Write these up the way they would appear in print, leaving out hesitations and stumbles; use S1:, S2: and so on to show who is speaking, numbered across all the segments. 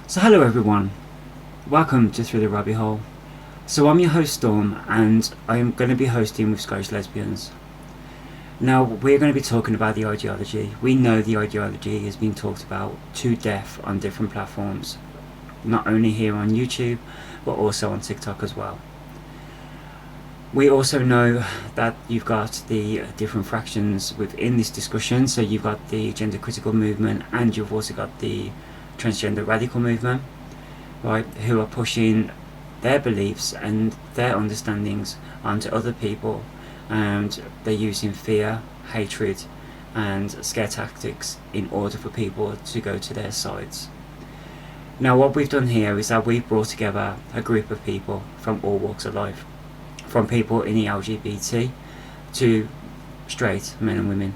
S1: So hello everyone, welcome to Through the Rabbit Hole. So I'm your host Storm and I am going to be hosting with Scottish Lesbians. Now we're going to be talking about the ideology. We know the ideology has been talked about to death on different platforms, not only here on YouTube but also on TikTok as well. We also know that you've got the different fractions within this discussion. So you've got the gender critical movement and you've also got the transgender radical movement, right, who are pushing their beliefs and their understandings onto other people, and they're using fear, hatred and scare tactics in order for people to go to their sides. Now what we've done here is that we've brought together a group of people from all walks of life, from people in the LGBT to straight men and women.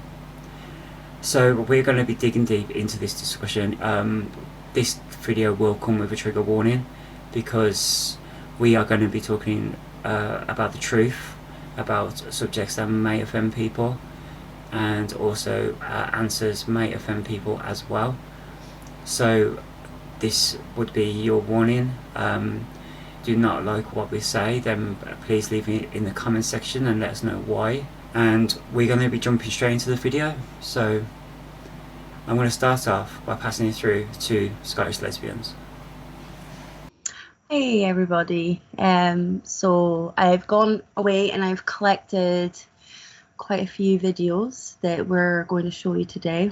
S1: So we're going to be digging deep into this discussion. This video will come with a trigger warning because we are going to be talking about the truth, about subjects that may offend people, and also answers may offend people as well. So this would be your warning. Do not like what we say, then please leave it in the comment section and let us know why. And we're going to be jumping straight into the video. So I'm going to start off by passing it through to Scottish Lesbians.
S2: Hey everybody, so I've gone away and I've collected quite a few videos that we're going to show you today,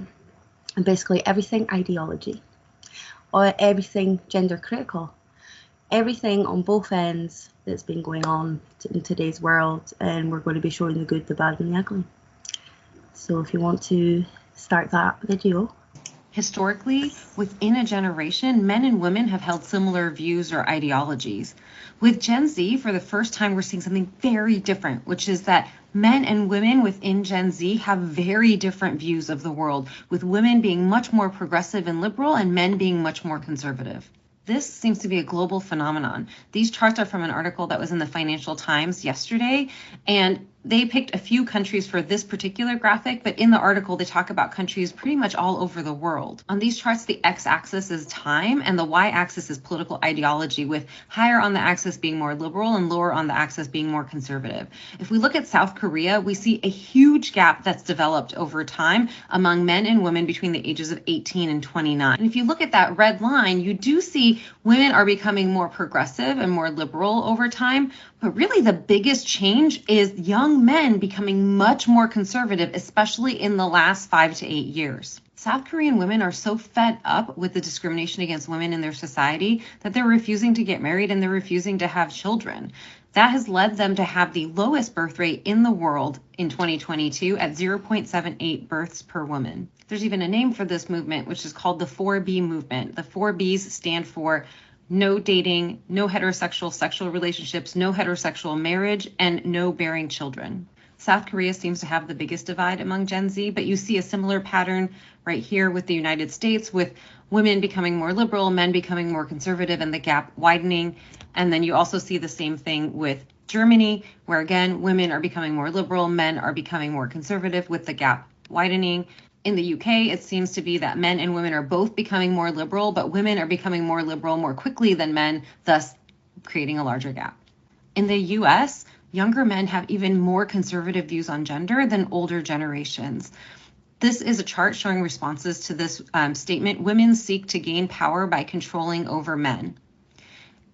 S2: and basically everything ideology, or everything gender critical, everything on both ends that's been going on in today's world, and we're going to be showing the good, the bad and the ugly. So if you want to start that video.
S3: Historically, within a generation, men and women have held similar views or ideologies. With Gen Z, for the first time, we're seeing something very different, which is that men and women within Gen Z have very different views of the world, with women being much more progressive and liberal and men being much more conservative. This seems to be a global phenomenon. These charts are from an article that was in the Financial Times yesterday, and they picked a few countries for this particular graphic, but in the article they talk about countries pretty much all over the world. On these charts, the x-axis is time and the y-axis is political ideology, with higher on the axis being more liberal and lower on the axis being more conservative. If we look at South Korea, we see a huge gap that's developed over time among men and women between the ages of 18 and 29. And if you look at that red line, you do see women are becoming more progressive and more liberal over time, but really the biggest change is young men becoming much more conservative, especially in the last 5 to 8 years. South Korean women are so fed up with the discrimination against women in their society that they're refusing to get married and they're refusing to have children. That has led them to have the lowest birth rate in the world in 2022 at 0.78 births per woman. There's even a name for this movement, which is called the 4B movement. The 4 Bs stand for no dating, no heterosexual sexual relationships, no heterosexual marriage, and no bearing children. South Korea seems to have the biggest divide among Gen Z, but you see a similar pattern right here with the United States, with women becoming more liberal, men becoming more conservative, and the gap widening. And then you also see the same thing with Germany, where again, women are becoming more liberal, men are becoming more conservative, with the gap widening. In the UK, it seems to be that men and women are both becoming more liberal, but women are becoming more liberal more quickly than men, thus creating a larger gap. In the US, younger men have even more conservative views on gender than older generations. This is a chart showing responses to this statement: women seek to gain power by controlling over men.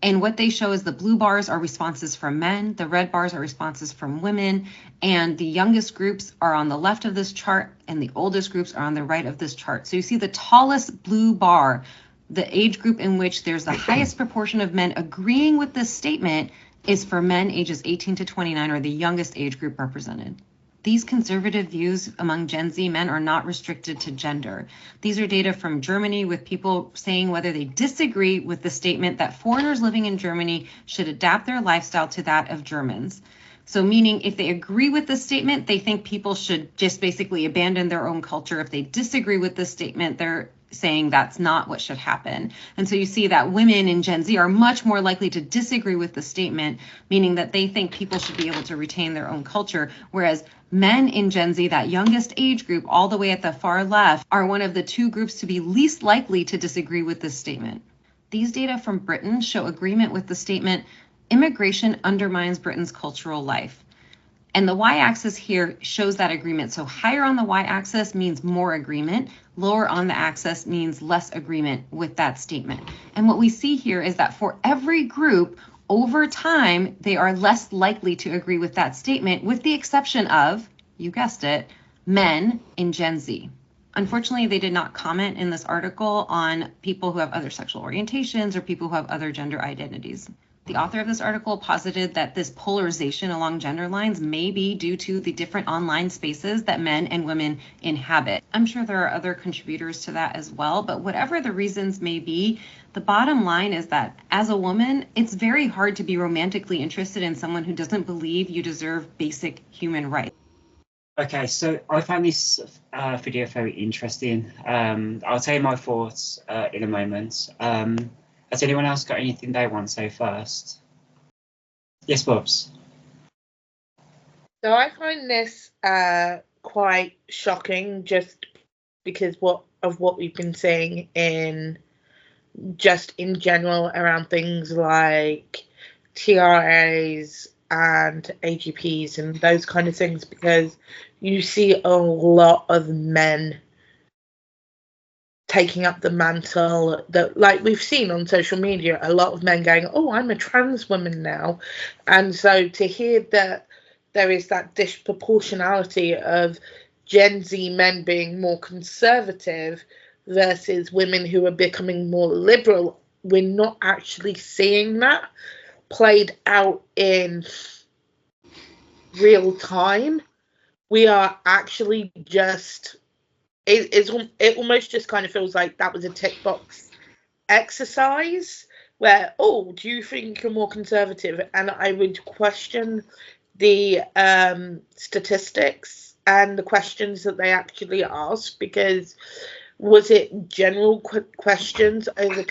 S3: And what they show is the blue bars are responses from men, the red bars are responses from women, and the youngest groups are on the left of this chart and the oldest groups are on the right of this chart. So you see the tallest blue bar, the age group in which there's the highest proportion of men agreeing with this statement, is for men ages 18 to 29, or the youngest age group represented. These conservative views among Gen Z men are not restricted to gender. These are data from Germany, with people saying whether they disagree with the statement that foreigners living in Germany should adapt their lifestyle to that of Germans. So meaning if they agree with this statement, they think people should just basically abandon their own culture. If they disagree with this statement, they're saying that's not what should happen. And so you see that women in Gen Z are much more likely to disagree with the statement, meaning that they think people should be able to retain their own culture, whereas men in Gen Z, that youngest age group all the way at the far left, are one of the two groups to be least likely to disagree with this statement. These data from Britain show agreement with the statement, immigration undermines Britain's cultural life. And the y-axis here shows that agreement. So higher on the y-axis means more agreement, lower on the axis means less agreement with that statement. And what we see here is that for every group, over time, they are less likely to agree with that statement, with the exception of, you guessed it, men in Gen Z. Unfortunately, they did not comment in this article on people who have other sexual orientations or people who have other gender identities. The author of this article posited that this polarization along gender lines may be due to the different online spaces that men and women inhabit. I'm sure there are other contributors to that as well, but whatever the reasons may be, the bottom line is that as a woman, it's very hard to be romantically interested in someone who doesn't believe you deserve basic human rights.
S1: Okay, so I found this video very interesting. I'll tell you my thoughts in a moment. Has anyone else got anything they want to say first? Yes, Bobs.
S4: So I find this quite shocking, just because of what we've been seeing in general around things like TRAs and AGPs and those kind of things, because you see a lot of men taking up the mantle that, like we've seen on social media, a lot of men going, oh, I'm a trans woman now. And so to hear that there is that disproportionality of Gen Z men being more conservative versus women who are becoming more liberal, we're not actually seeing that played out in real time. We are actually just, it almost just kind of feels like that was a tick box exercise where, oh, do you think you're more conservative? And I would question the statistics and the questions that they actually asked, because was it general questions over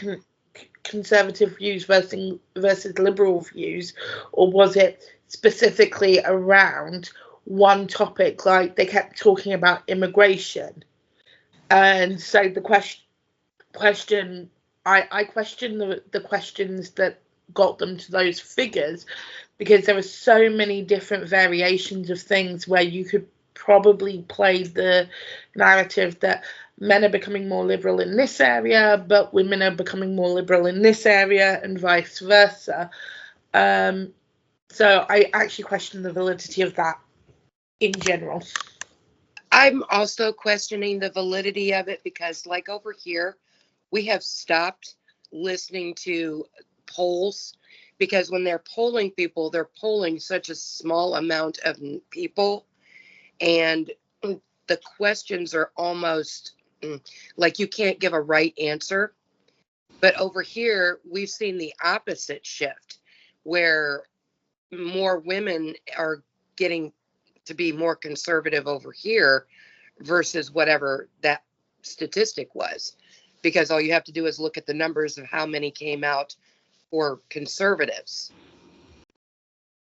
S4: conservative views versus liberal views, or was it specifically around one topic? Like they kept talking about immigration, and so the question I question the questions that got them to those figures, because there were so many different variations of things where you could probably play the narrative that men are becoming more liberal in this area, but women are becoming more liberal in this area, and vice versa. So I actually question the validity of that in general.
S5: I'm also questioning the validity of it because, like over here, we have stopped listening to polls, because when they're polling people, they're polling such a small amount of people, and the questions are almost like you can't give a right answer. But over here, we've seen the opposite shift, where more women are getting to be more conservative over here versus whatever that statistic was, because all you have to do is look at the numbers of how many came out for conservatives.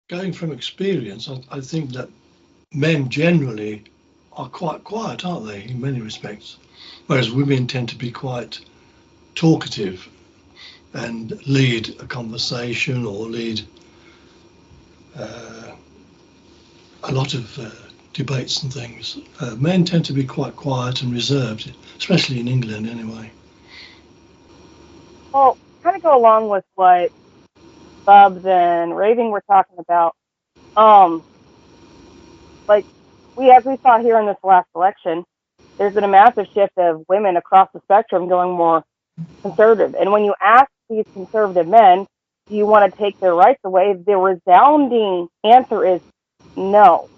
S6: Going from experience, I think that men generally are quite quiet, aren't they, in many respects, whereas women tend to be quite talkative and lead a conversation or lead a lot of debates and things. Men tend to be quite quiet and reserved, especially in England anyway.
S7: Well, kind of go along with what Bubs and Raving were talking about. Like as we saw here in this last election, there's been a massive shift of women across the spectrum going more conservative. And when you ask these conservative men, do you want to take their rights away? The resounding answer is no.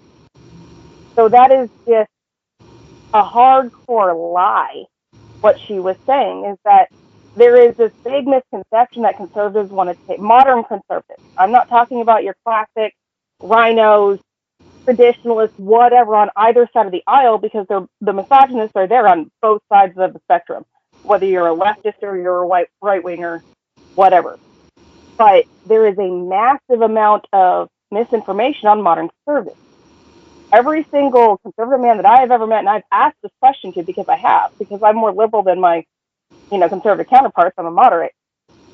S7: So that is just a hardcore lie. What she was saying is that there is this big misconception that conservatives want to take, modern conservatives. I'm not talking about your classic rhinos, traditionalists, whatever, on either side of the aisle, because the misogynists are there on both sides of the spectrum, whether you're a leftist or you're a right winger, whatever. But there is a massive amount of misinformation on modern conservatives. Every single conservative man that I have ever met, and I've asked this question to because I'm more liberal than my conservative counterparts, I'm a moderate.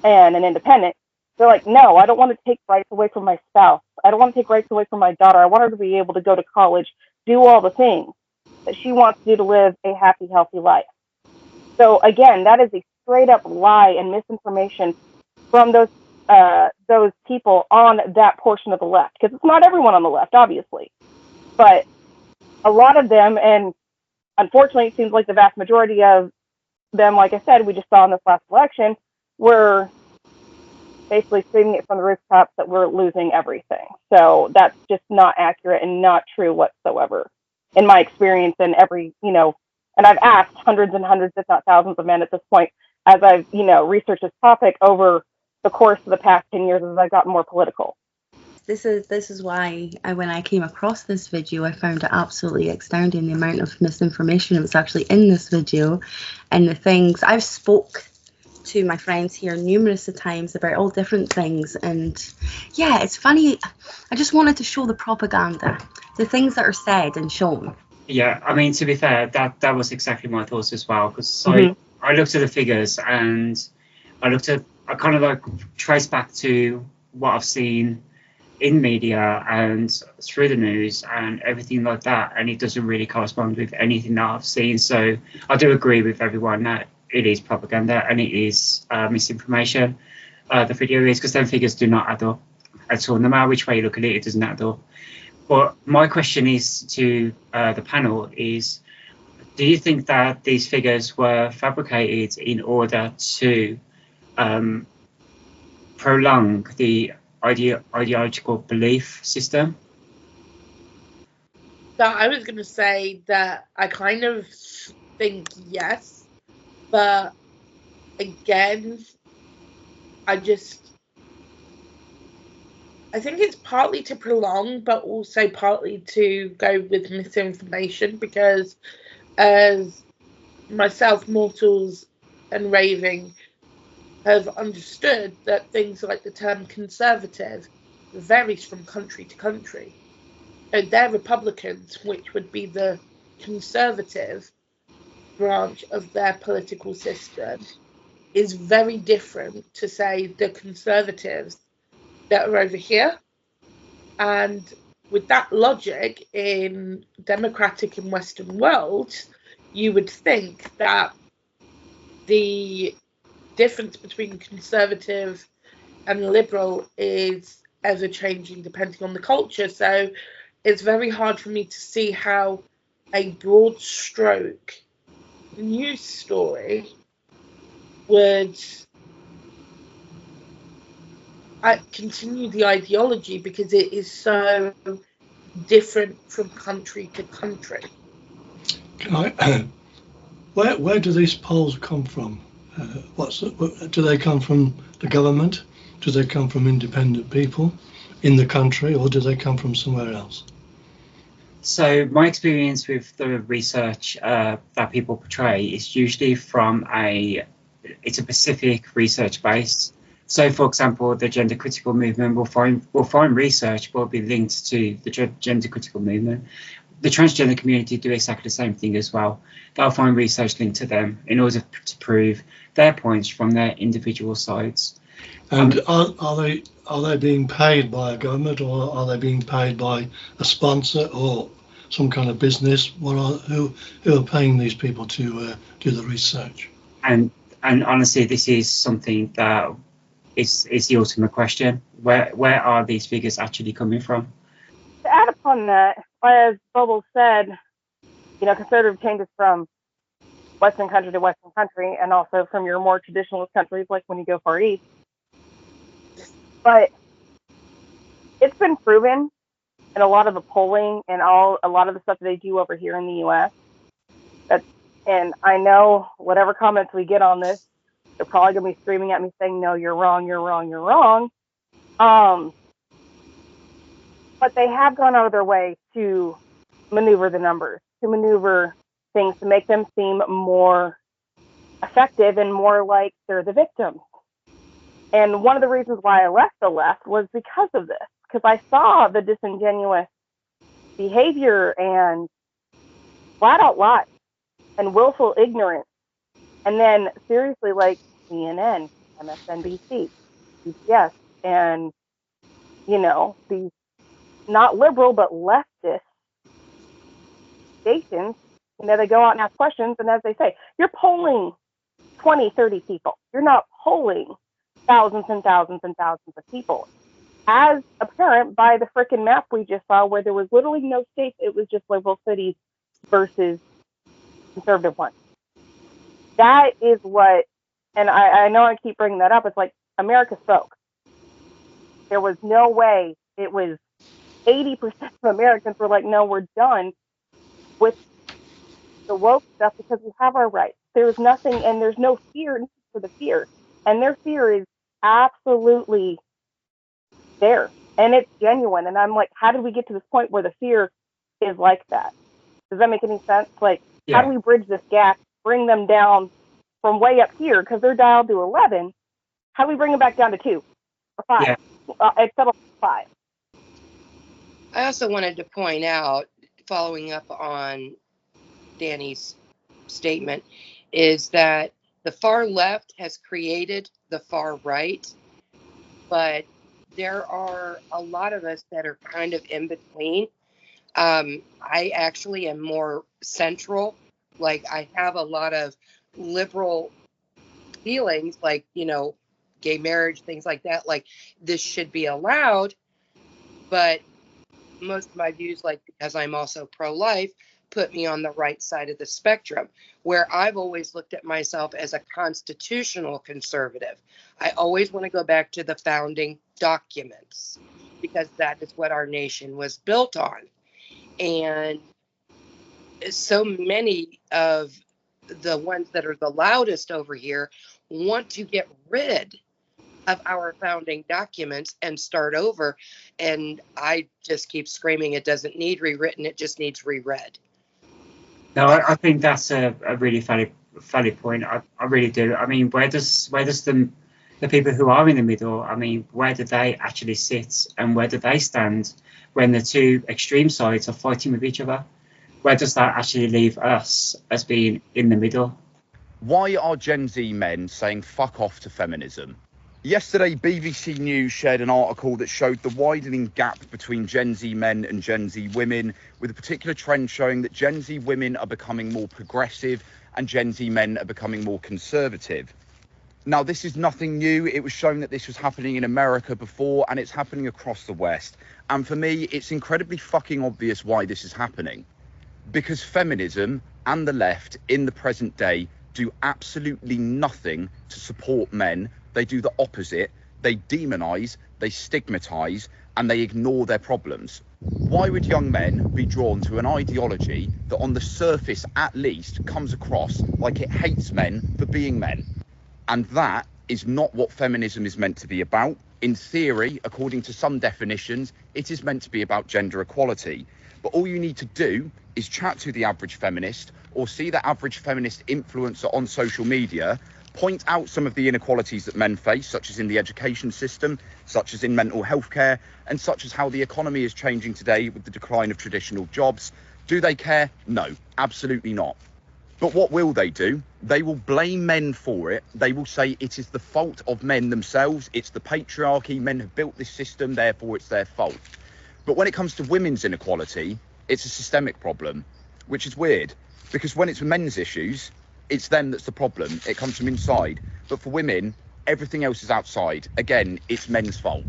S7: and an independent, they're like, no, I don't want to take rights away from my spouse. I don't want to take rights away from my daughter. I want her to be able to go to college, do all the things that she wants to do to live a happy, healthy life. So again, that is a straight up lie and misinformation from those people on that portion of the left, because it's not everyone on the left, obviously, but a lot of them, and unfortunately, it seems like the vast majority of them, like I said, we just saw in this last election, were basically screaming it from the rooftops that we're losing everything. So that's just not accurate and not true whatsoever, in my experience. And and I've asked hundreds and hundreds, if not thousands, of men at this point, as I've researched this topic over the course of the past 10 years as I've gotten more political.
S2: This is why when I came across this video, I found it absolutely astounding, the amount of misinformation that was actually in this video, and the things I've spoke to my friends here numerous of times about all different things. And yeah, it's funny. I just wanted to show the propaganda, the things that are said and shown.
S1: Yeah, I mean, to be fair, that was exactly my thoughts as well, because I looked at the figures and I kind of like traced back to what I've seen in media and through the news and everything like that, and it doesn't really correspond with anything that I've seen. So I do agree with everyone that it is propaganda and it is misinformation. The video is, because them figures do not add up at all. No matter which way you look at it, it doesn't add up. But my question is to the panel is, do you think that these figures were fabricated in order to prolong the ideological belief system?
S4: So I was going to say that I kind of think yes, but again, I think it's partly to prolong, but also partly to go with misinformation, because as myself, mortals, and Raving have understood that things like the term conservative varies from country to country. So their Republicans, which would be the conservative branch of their political system, is very different to, say, the conservatives that are over here. And with that logic, in democratic and Western worlds, you would think that the difference between conservative and liberal is ever changing depending on the culture. So it's very hard for me to see how a broad stroke news story would continue the ideology, because it is so different from country to country.
S6: Where do these polls come from? Do they come from the government? Do they come from independent people in the country, or do they come from somewhere else?
S1: So my experience with the research that people portray is usually from it's a specific research base. So, for example, the gender critical movement will find research will be linked to the gender critical movement. The transgender community do exactly the same thing as well. They'll find research linked to them in order to prove their points from their individual sides.
S6: And are they being paid by a government, or are they being paid by a sponsor or some kind of business? Who are paying these people to do the research?
S1: And honestly, this is something that is the ultimate question. Where are these figures actually coming from?
S7: To add upon that, as Bubbles said, conservative changes from Western country to Western country, and also from your more traditionalist countries, like when you go Far East. But it's been proven in a lot of the polling and a lot of the stuff that they do over here in the U.S. And I know whatever comments we get on this, they're probably going to be screaming at me saying, no, you're wrong, you're wrong, you're wrong. But they have gone out of their way to maneuver the numbers, to maneuver things to make them seem more effective and more like they're the victims. And one of the reasons why I left the left was because of this, because I saw the disingenuous behavior and flat out lies and willful ignorance. And then seriously, like CNN, MSNBC, CBS, and, these not liberal but leftist stations, they go out and ask questions. And as they say, you're polling 20, 30 people. You're not polling thousands and thousands and thousands of people. As apparent by the frickin' map we just saw, where there was literally no states, it was just liberal cities versus conservative ones. That is what, and I know I keep bringing that up, it's like America spoke. There was no way it was 80% of Americans were like, no, we're done with the woke stuff because we have our rights. There's nothing, and there's no fear for the fear. And their fear is absolutely there. And it's genuine. And I'm like, how did we get to this point where the fear is like that? Does that make any sense? Like, How do we bridge this gap, bring them down from way up here, because they're dialed to 11? How do we bring them back down to 2 or 5?
S1: Yeah.
S7: Except 5.
S5: I also wanted to point out, following up on Danny's statement, is that the far left has created the far right, but there are a lot of us that are kind of in between. I actually am more central. Like, I have a lot of liberal feelings, like, gay marriage, things like that. Like, this should be allowed, but most of my views, like, because I'm also pro-life, put me on the right side of the spectrum, where I've always looked at myself as a constitutional conservative. I always want to go back to the founding documents, because that is what our nation was built on. And so many of the ones that are the loudest over here want to get rid of our founding documents and start over. And I just keep screaming, it doesn't need rewritten, it just needs reread.
S1: No, I think that's a really valid point. I really do. I mean, where does the people who are in the middle, I mean, where do they actually sit, and where do they stand when the two extreme sides are fighting with each other? Where does that actually leave us as being in the middle?
S8: Why are Gen Z men saying fuck off to feminism? Yesterday, BBC News shared an article that showed the widening gap between Gen Z men and Gen Z women, with a particular trend showing that Gen Z women are becoming more progressive and Gen Z men are becoming more conservative. Now, this is nothing new. It was shown that this was happening in America before, and it's happening across the West. And for me, it's incredibly fucking obvious why this is happening. Because feminism and the left in the present day do absolutely nothing to support men. They do the opposite. They demonize, they stigmatize, and they ignore their problems. Why would young men be drawn to an ideology that on the surface at least comes across like it hates men for being men? And that is not what feminism is meant to be about. In theory, according to some definitions, it is meant to be about gender equality. But all you need to do is chat to the average feminist, or see the average feminist influencer on social media, point out some of the inequalities that men face, such as in the education system, such as in mental health care, and such as how the economy is changing today with the decline of traditional jobs. Do they care? No, absolutely not. But what will they do? They will blame men for it. They will say it is the fault of men themselves. It's the patriarchy. Men have built this system, therefore it's their fault. But when it comes to women's inequality, it's a systemic problem, which is weird, because when it's men's issues, it's them that's the problem. It comes from inside. But for women, everything else is outside. Again, it's men's fault.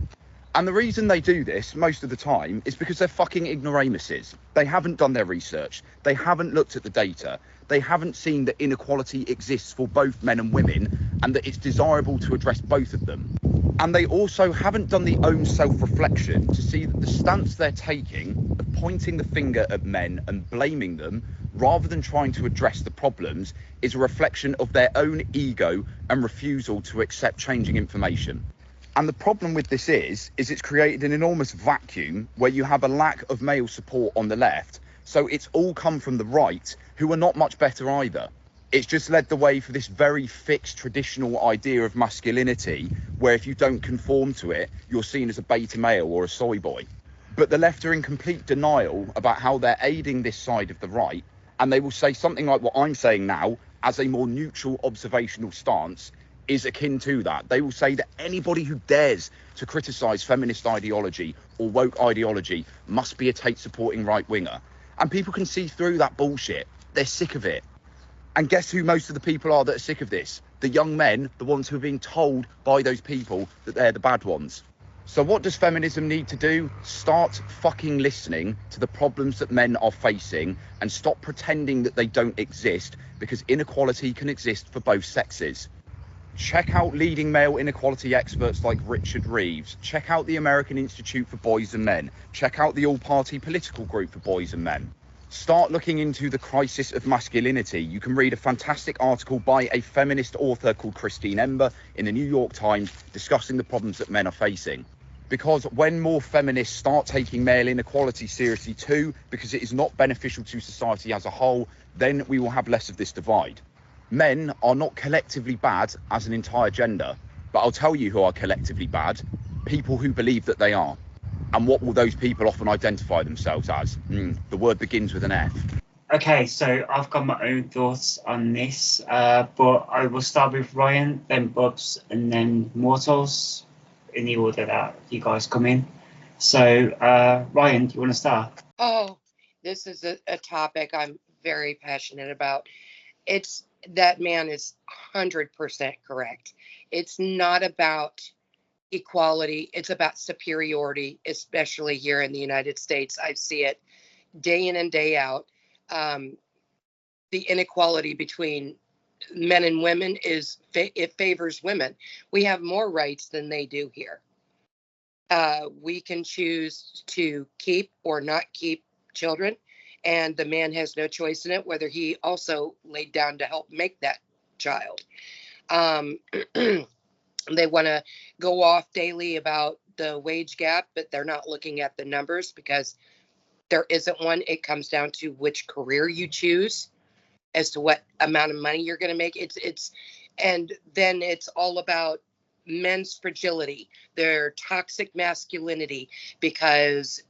S8: And the reason they do this most of the time is because they're fucking ignoramuses. They haven't done their research. They haven't looked at the data. They haven't seen that inequality exists for both men and women, and that it's desirable to address both of them. And they also haven't done the own self-reflection to see that the stance they're taking of pointing the finger at men and blaming them, rather than trying to address the problems, is a reflection of their own ego and refusal to accept changing information. And the problem with this is it's created an enormous vacuum where you have a lack of male support on the left. So it's all come from the right, who are not much better either. It's just led the way for this very fixed traditional idea of masculinity, where if you don't conform to it, you're seen as a beta male or a soy boy. But the left are in complete denial about how they're aiding this side of the right, and they will say something like what I'm saying now as a more neutral observational stance. is akin to that. They will say that anybody who dares to criticise feminist ideology or woke ideology must be a Tate-supporting right-winger. And people can see through that bullshit. They're sick of it. And guess who most of the people are that are sick of this? The young men, the ones who are being told by those people that they're the bad ones. So what does feminism need to do? Start fucking listening to the problems that men are facing and stop pretending that they don't exist, because inequality can exist for both sexes. Check out leading male inequality experts like Richard Reeves. Check out the American Institute for Boys and Men. Check out the all-party political group for boys and men. Start looking into the crisis of masculinity. You can read a fantastic article by a feminist author called Christine Ember in the New York Times discussing the problems that men are facing. Because when more feminists start taking male inequality seriously too, because it is not beneficial to society as a whole, then we will have less of this divide. Men are not collectively bad as an entire gender, but I'll tell you who are collectively bad: people who believe that they are. And what will those people often identify themselves as? The word begins with an F.
S1: Okay, so I've got my own thoughts on this, but I will start with Ryan, then Bubs, and then Mortals, in the order that you guys come in. So, Ryan, do you want to start?
S5: Oh, this is a topic I'm very passionate about. It's that man is 100% correct. It's not about equality. It's about superiority, especially here in the United States. I see it day in and day out. The inequality between men and women it favors women. We have more rights than they do here. We can choose to keep or not keep children, and the man has no choice in it, whether he also laid down to help make that child. They want to go off daily about the wage gap, but they're not looking at the numbers because there isn't one. It comes down to which career you choose as to what amount of money you're going to make. And then it's all about men's fragility, their toxic masculinity, because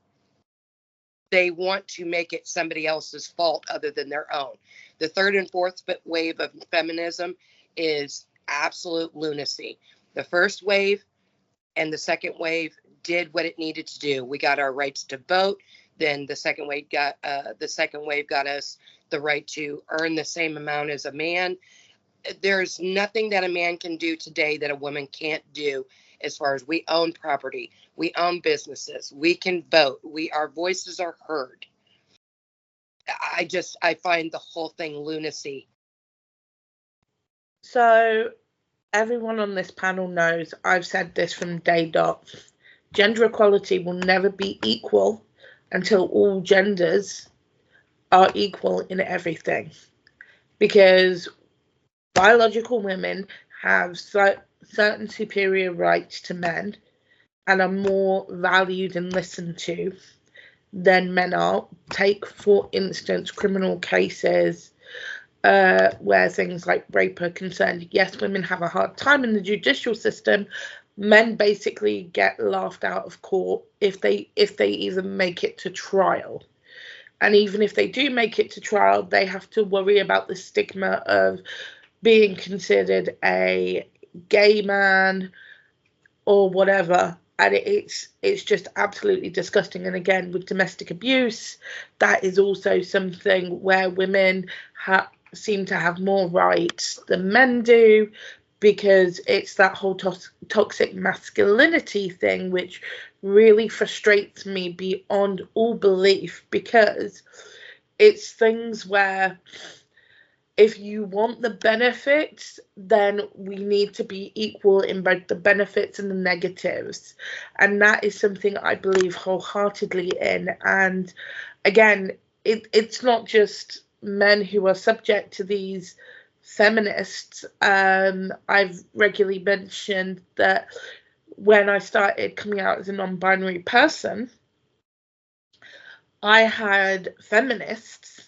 S5: they want to make it somebody else's fault other than their own. The third and fourth wave of feminism is absolute lunacy. The first wave and the second wave did what it needed to do. We got our rights to vote. Then the second wave got us the right to earn the same amount as a man. There's nothing that a man can do today that a woman can't do. As far as we own property, we own businesses, we can vote, our voices are heard. I find the whole thing lunacy.
S4: So everyone on this panel knows I've said this from day dot. Gender equality will never be equal until all genders are equal in everything, because biological women have certain superior rights to men and are more valued and listened to than men are. Take, for instance, criminal cases where things like rape are concerned. Yes, women have a hard time in the judicial system. Men basically get laughed out of court if they even make it to trial. And even if they do make it to trial, they have to worry about the stigma of being considered a gay man or whatever. And it's just absolutely disgusting. And again, with domestic abuse, that is also something where women seem to have more rights than men do, because it's that whole toxic masculinity thing, which really frustrates me beyond all belief, because it's things where if you want the benefits, then we need to be equal in both the benefits and the negatives. And that is something I believe wholeheartedly in. And again, it's not just men who are subject to these feminists. I've regularly mentioned that when I started coming out as a non-binary person, I had feminists,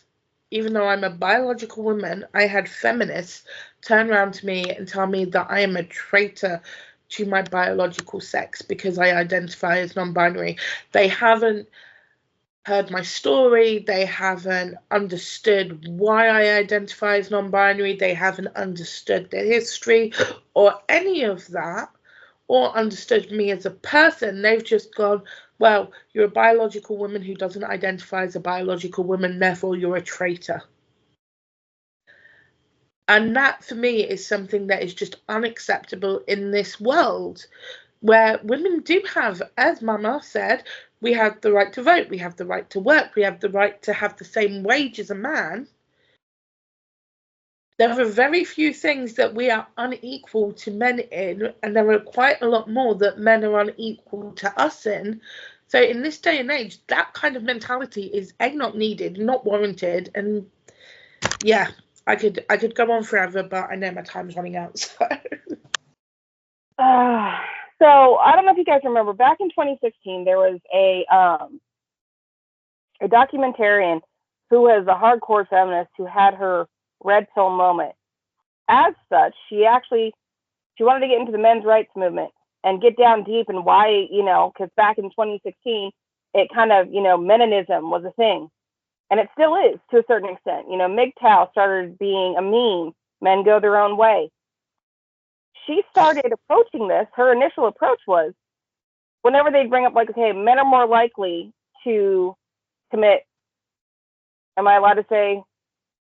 S4: even though I'm a biological woman, I had feminists turn around to me and tell me that I am a traitor to my biological sex because I identify as non-binary. They haven't heard my story, they haven't understood why I identify as non-binary, they haven't understood the history or any of that, or understood me as a person. They've just gone, well, you're a biological woman who doesn't identify as a biological woman, therefore you're a traitor. And that, for me, is something that is just unacceptable in this world, where women do have, as Mama said, we have the right to vote, we have the right to work, we have the right to have the same wage as a man. There are very few things that we are unequal to men in, and there are quite a lot more that men are unequal to us in. So in this day and age, that kind of mentality is A, not needed, not warranted, and yeah, I could go on forever, but I know my time's running out.
S7: So I don't know if you guys remember, back in 2016, there was a documentarian who was a hardcore feminist who had her red pill moment. As such, she wanted to get into the men's rights movement and get down deep and why, because back in 2016, it kind of, meninism was a thing. And it still is to a certain extent. MGTOW started being a meme, men go their own way. She started approaching this. Her initial approach was whenever they bring up, like, okay, men are more likely to commit, am I allowed to say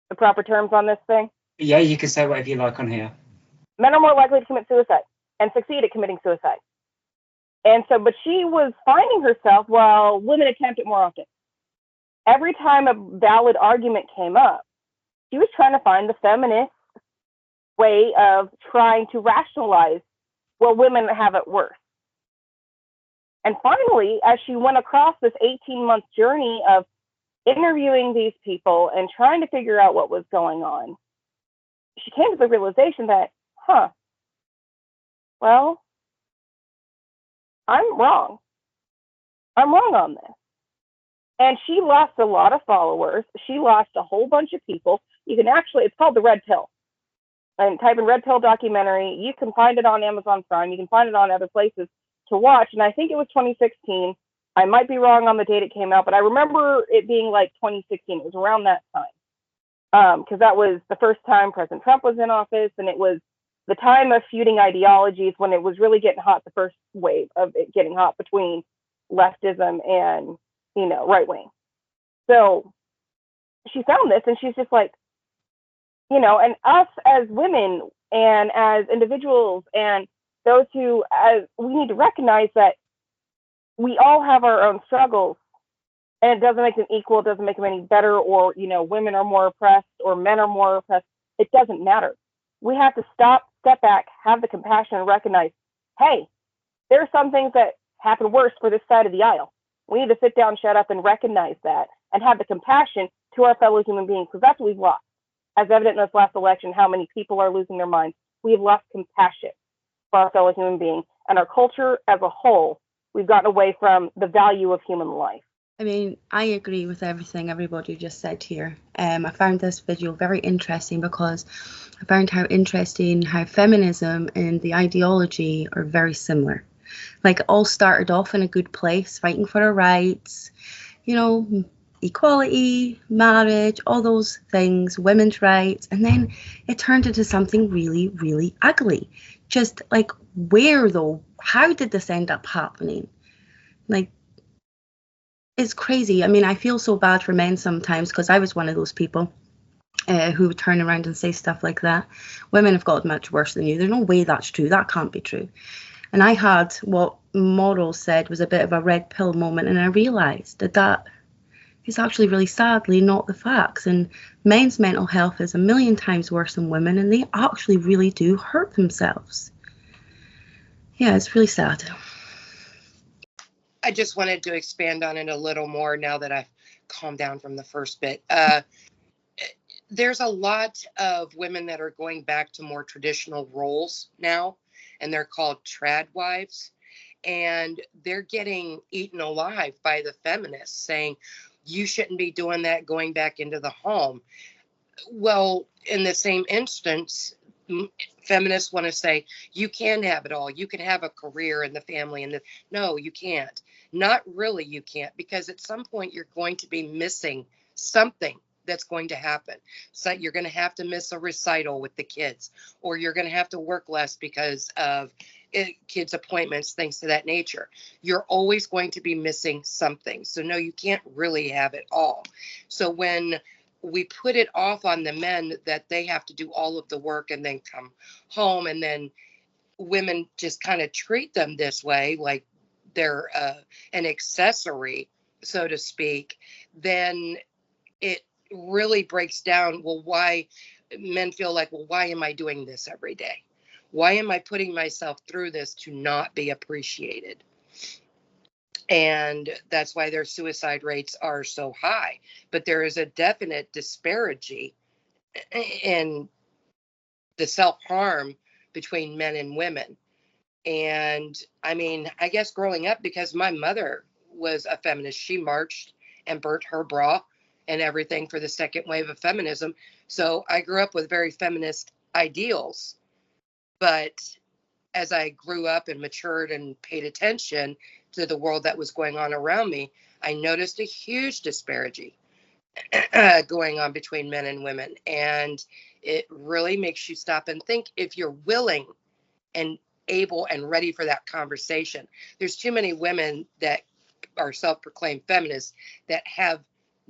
S7: the proper terms on this thing?
S1: Yeah, you can say whatever you like on here.
S7: Men are more likely to commit suicide and succeed at committing suicide. And so, but she was finding herself, well, women attempt it more often. Every time a valid argument came up, she was trying to find the feminist way of trying to rationalize, well, women have it worse. And finally, as she went across this 18-month journey of interviewing these people and trying to figure out what was going on, she came to the realization that, well, I'm wrong. I'm wrong on this. And she lost a lot of followers. She lost a whole bunch of people. You can actually, it's called The Red Pill. And type in Red Pill documentary. You can find it on Amazon Prime. You can find it on other places to watch. And I think it was 2016. I might be wrong on the date it came out, but I remember it being like 2016. It was around that time. Because that was the first time President Trump was in office, and it was the time of feuding ideologies when it was really getting hot, the first wave of it getting hot between leftism and, right wing. So she found this and she's just like, and us as women and as individuals and those who, we need to recognize that we all have our own struggles, and it doesn't make them equal. It doesn't make them any better, or, women are more oppressed or men are more oppressed. It doesn't matter. We have to step back, have the compassion, and recognize, hey, there are some things that happen worse for this side of the aisle. We need to sit down, shut up, and recognize that, and have the compassion to our fellow human beings, because that's what we've lost. As evident in this last election, how many people are losing their minds. We've lost compassion for our fellow human being, and our culture as a whole, we've gotten away from the value of human life.
S2: I mean, I agree with everything everybody just said here. I found this video very interesting because I found how interesting how feminism and the ideology are very similar. Like, it all started off in a good place, fighting for our rights, equality, marriage, all those things, women's rights, and then it turned into something really, really ugly. Just like, where though? How did this end up happening? Like, it's crazy. I mean, I feel so bad for men sometimes, because I was one of those people who would turn around and say stuff like that. Women have got it much worse than you. There's no way that's true. That can't be true. And I had what Moral said was a bit of a red pill moment, and I realised that is actually really sadly not the facts. And men's mental health is a million times worse than women, and they actually really do hurt themselves. Yeah, it's really sad.
S5: I just wanted to expand on it a little more now that I've calmed down from the first bit. There's a lot of women that are going back to more traditional roles now, and they're called trad wives. And they're getting eaten alive by the feminists saying, you shouldn't be doing that, going back into the home. Well, in the same instance, feminists want to say, you can have it all. You can have a career in the family. No, you can't. Not really, you can't, because at some point you're going to be missing something that's going to happen. So you're going to have to miss a recital with the kids, or you're going to have to work less because of kids' appointments, things of that nature. You're always going to be missing something. So no, you can't really have it all. So when we put it off on the men that they have to do all of the work and then come home, and then women just kind of treat them this way, like they're an accessory, so to speak, then it really breaks down. Well, why men feel like, well, why am I doing this every day? Why am I putting myself through this to not be appreciated? And that's why their suicide rates are so high. But there is a definite disparity in the self-harm between men and women. And I mean, I guess growing up, because my mother was a feminist, she marched and burnt her bra and everything for the second wave of feminism. So I grew up with very feminist ideals. But as I grew up and matured and paid attention to the world that was going on around me, I noticed a huge disparity going on between men and women. And it really makes you stop and think, if you're willing and able and ready for that conversation. There's too many women that are self-proclaimed feminists that have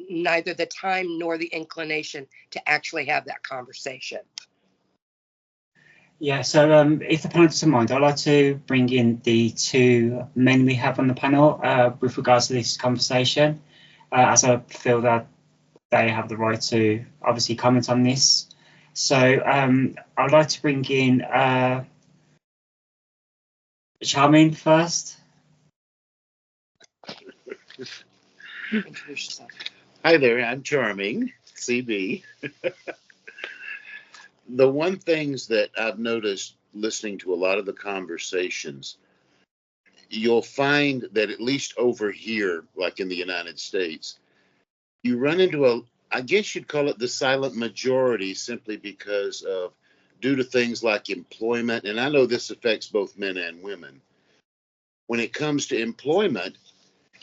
S5: neither the time nor the inclination to actually have that conversation.
S1: Yeah, so if the panel doesn't mind, I'd like to bring in the two men we have on the panel with regards to this conversation, as I feel that they have the right to obviously comment on this. So I'd like to bring in Charmaine first.
S5: Introduce yourself.
S9: Hi there, I'm Charming, CB. The one things that I've noticed listening to a lot of the conversations, you'll find that at least over here, like in the United States, you run into I guess you'd call it the silent majority, simply because of due to things like employment. And I know this affects both men and women. When it comes to employment,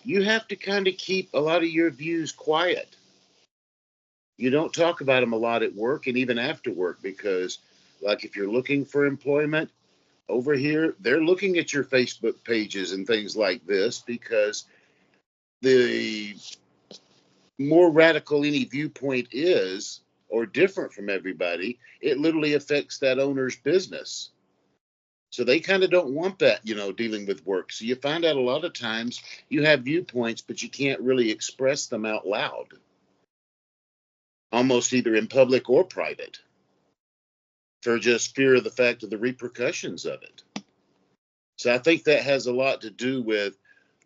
S9: you have to kind of keep a lot of your views quiet. You don't talk about them a lot at work and even after work, because like if you're looking for employment over here, they're looking at your Facebook pages and things like this, because the more radical any viewpoint is or different from everybody, it literally affects that owner's business. So they kind of don't want that, dealing with work. So you find out a lot of times you have viewpoints, but you can't really express them out loud, almost either in public or private, for just fear of the fact of the repercussions of it. So I think that has a lot to do with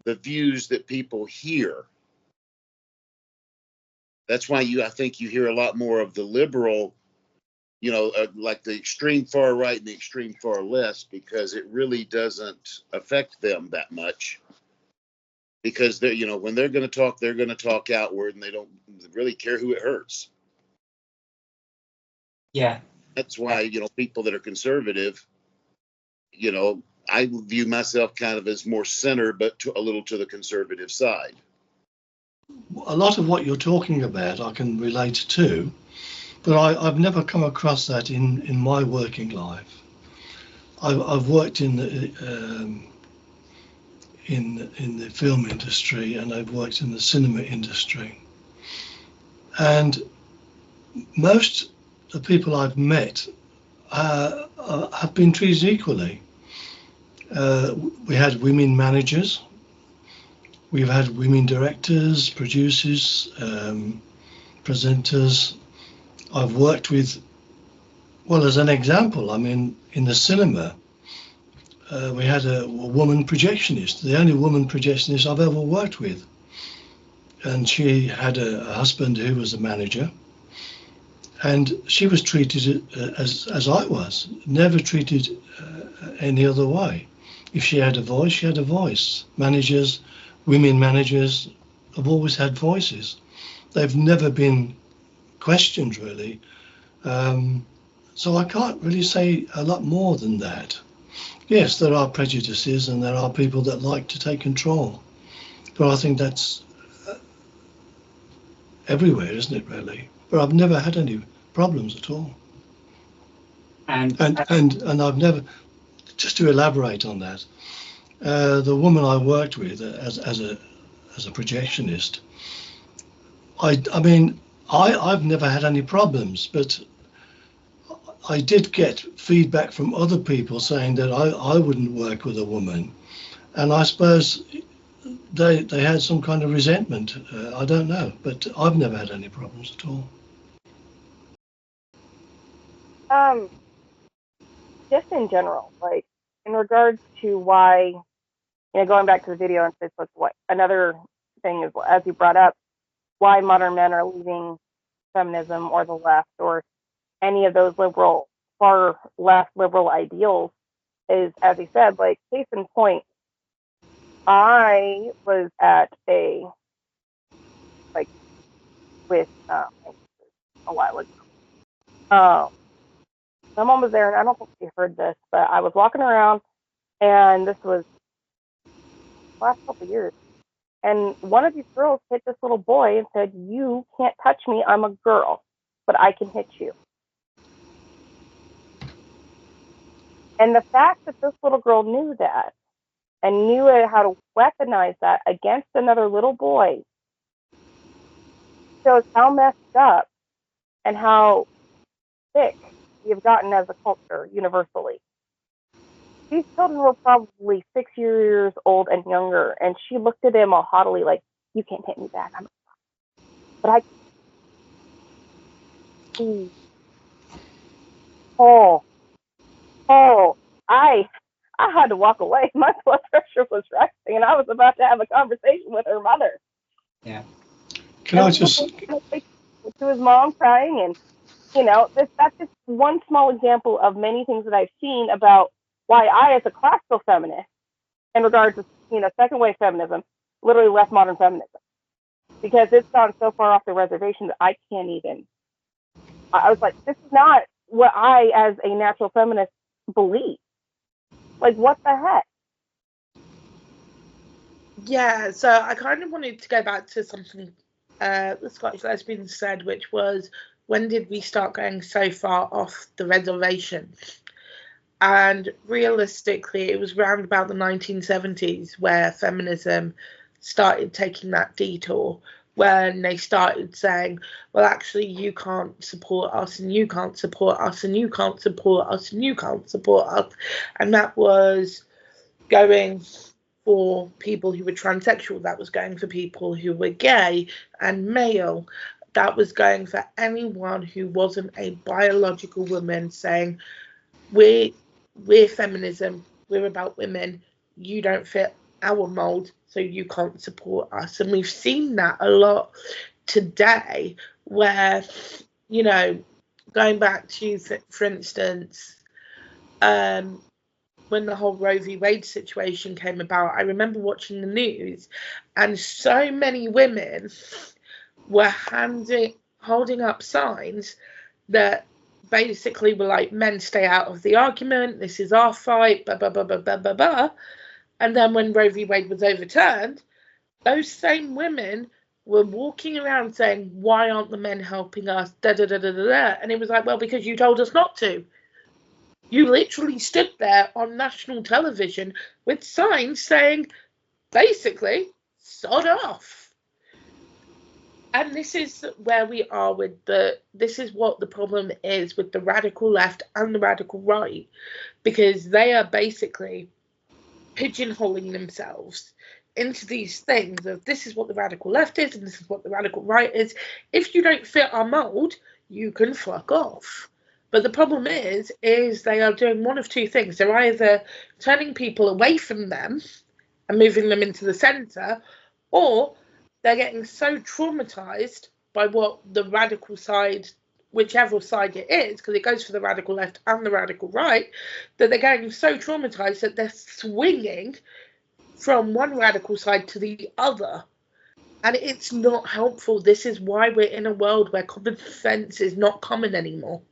S9: the views that people hear. That's why I think you hear a lot more of the liberal, like the extreme far right and the extreme far left, because it really doesn't affect them that much. Because they're, when they're going to talk outward, and they don't really care who it hurts.
S1: Yeah.
S9: That's why, people that are conservative, I view myself kind of as more center, but a little to the conservative side.
S6: A lot of what you're talking about I can relate to, but I've never come across that in my working life. I've worked in the film industry, and I've worked in the cinema industry, and most of the people I've met have been treated equally. We had women managers. We've had women directors, producers, presenters. I've worked with, well, as an example, in the cinema, we had a woman projectionist, the only woman projectionist I've ever worked with. And she had a husband who was a manager, and she was treated as I was, never treated any other way. If she had a voice, she had a voice. Women managers have always had voices. They've never been questioned, really. So I can't really say a lot more than that. Yes, there are prejudices, and there are people that like to take control. But I think that's everywhere, isn't it, really? But I've never had any problems at all.
S1: And
S6: I've never, just to elaborate on that, the woman I worked with as a projectionist, I've never had any problems, but I did get feedback from other people saying that I wouldn't work with a woman, and I suppose they had some kind of resentment. I don't know, but I've never had any problems at all.
S7: Just in general, like in regards to why, going back to the video on Facebook, what another thing is, as you brought up, why modern men are leaving feminism or the left or any of those far left liberal ideals is, as he said, like case in point, I was at with a while ago. Someone was there, and I don't think she heard this, but I was walking around, and this was the last couple of years, and one of these girls hit this little boy and said, "You can't touch me, I'm a girl, but I can hit you." And the fact that this little girl knew that and knew how to weaponize that against another little boy shows how messed up and how sick we have gotten as a culture universally. These children were probably 6 years old and younger, and she looked at him all haughtily like, "You can't hit me back. But I can." I had to walk away. My blood pressure was rising, and I was about to have a conversation with her mother.
S1: yeah.
S6: Can I just
S7: to his mom crying, and that's just one small example of many things that I've seen about why I, as a classical feminist, in regards to second wave feminism, literally left modern feminism because it's gone so far off the reservation that I can't even. I was like, this is not what I, as a natural feminist, believe. Like, what the heck?
S4: Yeah, so I kind of wanted to go back to something the Scottish lesbian said, which was, when did we start going so far off the reservation? And realistically, it was around about the 1970s where feminism started taking that detour, when they started saying, well, actually, you can't support us, and you can't support us, and you can't support us, and you can't support us. And that was going for people who were transsexual, that was going for people who were gay and male, that was going for anyone who wasn't a biological woman, saying, we're feminism, we're about women, you don't fit our mold, so you can't support us. And we've seen that a lot today, where, going back to, for instance, when the whole Roe v. Wade situation came about, I remember watching the news, and so many women were holding up signs that basically were like, men stay out of the argument, this is our fight, blah, blah, blah, blah, blah, blah, blah. And then when Roe v. Wade was overturned, those same women were walking around saying, why aren't the men helping us, da, da, da, da, da, da. And it was like, well, because you told us not to. You literally stood there on national television with signs saying, basically, sod off. And this is where we are with this is what the problem is with the radical left and the radical right, because they are basically pigeonholing themselves into these things of, this is what the radical left is and this is what the radical right is. If you don't fit our mold, you can fuck off. But the problem is they are doing one of two things. They're either turning people away from them and moving them into the centre, or they're getting so traumatised by what the radical side, whichever side it is, because it goes for the radical left and the radical right, that they're getting so traumatised that they're swinging from one radical side to the other. And it's not helpful. This is why we're in a world where common sense is not common anymore.